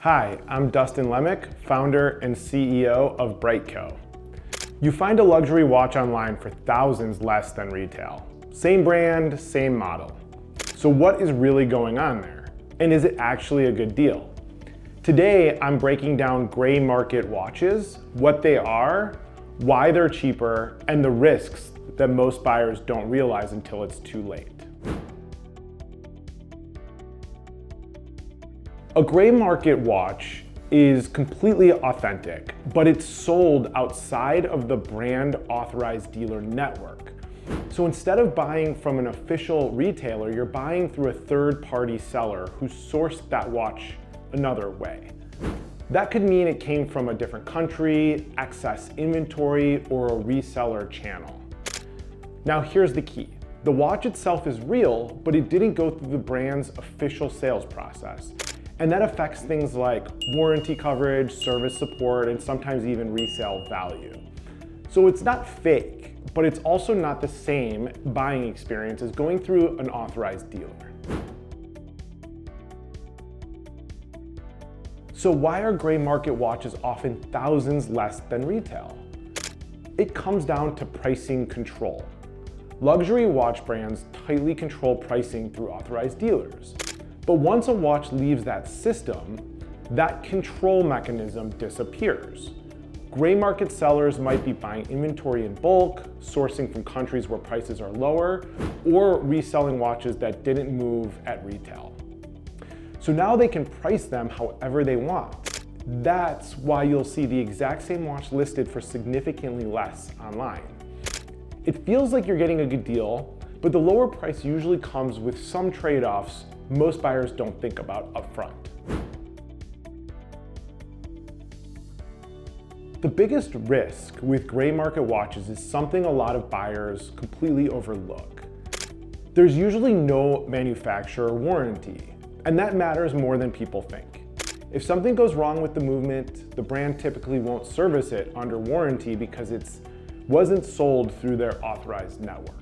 Hi, I'm Dustin Lemick, founder and CEO of BriteCo. You find a luxury watch online for thousands less than retail. Same brand, same model. So what is really going on there? And is it actually a good deal? Today, I'm breaking down gray market watches, what they are, why they're cheaper, and the risks that most buyers don't realize until it's too late. A gray market watch is completely authentic, but it's sold outside of the brand authorized dealer network. So instead of buying from an official retailer, you're buying through a third-party seller who sourced that watch another way. That could mean it came from a different country, excess inventory, or a reseller channel. Now here's the key. The watch itself is real, but it didn't go through the brand's official sales process. And that affects things like warranty coverage, service support, and sometimes even resale value. So it's not fake, but it's also not the same buying experience as going through an authorized dealer. So why are gray market watches often thousands less than retail? It comes down to pricing control. Luxury watch brands tightly control pricing through authorized dealers. But once a watch leaves that system, that control mechanism disappears. Gray market sellers might be buying inventory in bulk, sourcing from countries where prices are lower, or reselling watches that didn't move at retail. So now they can price them however they want. That's why you'll see the exact same watch listed for significantly less online. It feels like you're getting a good deal, but the lower price usually comes with some trade-offs most buyers don't think about upfront. The biggest risk with gray market watches is something a lot of buyers completely overlook. There's usually no manufacturer warranty, and that matters more than people think. If something goes wrong with the movement, the brand typically won't service it under warranty because it wasn't sold through their authorized network.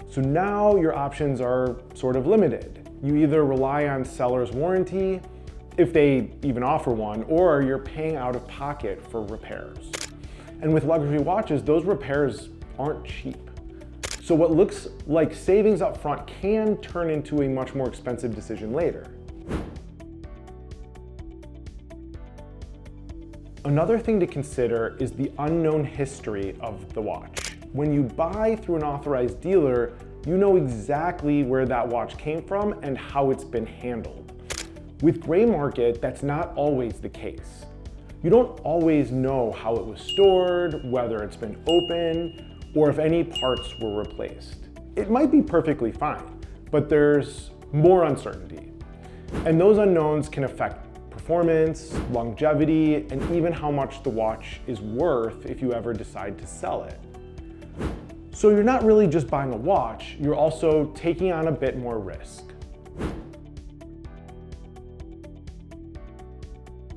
So now your options are sort of limited. You either rely on seller's warranty, if they even offer one, or you're paying out of pocket for repairs. And with luxury watches, those repairs aren't cheap. So what looks like savings up front can turn into a much more expensive decision later. Another thing to consider is the unknown history of the watch. When you buy through an authorized dealer, you know exactly where that watch came from and how it's been handled. With gray market, that's not always the case. You don't always know how it was stored, whether it's been opened, or if any parts were replaced. It might be perfectly fine, but there's more uncertainty. And those unknowns can affect performance, longevity, and even how much the watch is worth if you ever decide to sell it. So you're not really just buying a watch, you're also taking on a bit more risk.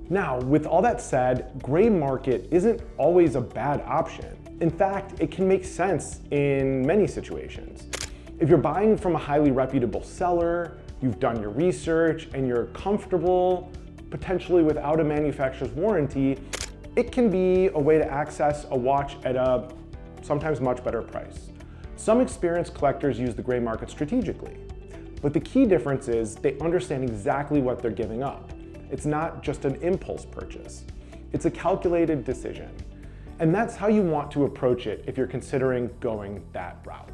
Now, with all that said, gray market isn't always a bad option. In fact, it can make sense in many situations. If you're buying from a highly reputable seller, you've done your research, and you're comfortable, potentially without a manufacturer's warranty, it can be a way to access a watch at a sometimes much better price. Some experienced collectors use the gray market strategically, but the key difference is they understand exactly what they're giving up. It's not just an impulse purchase. It's a calculated decision. And that's how you want to approach it if you're considering going that route.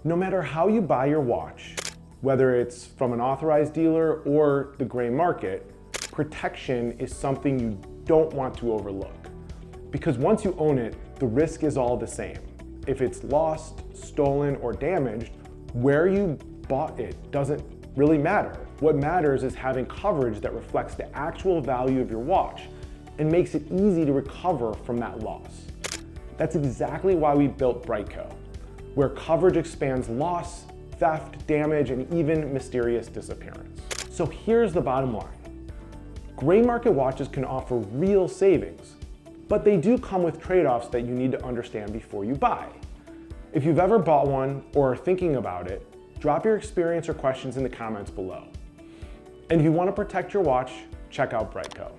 No matter how you buy your watch, whether it's from an authorized dealer or the gray market, protection is something you don't want to overlook. Because once you own it, the risk is all the same. If it's lost, stolen, or damaged, where you bought it doesn't really matter. What matters is having coverage that reflects the actual value of your watch and makes it easy to recover from that loss. That's exactly why we built BriteCo, where coverage expands loss, theft, damage, and even mysterious disappearance. So here's the bottom line. Gray market watches can offer real savings, but they do come with trade-offs that you need to understand before you buy. If you've ever bought one or are thinking about it, Drop your experience or questions in the comments below. And if you want to protect your watch, check out BriteCo.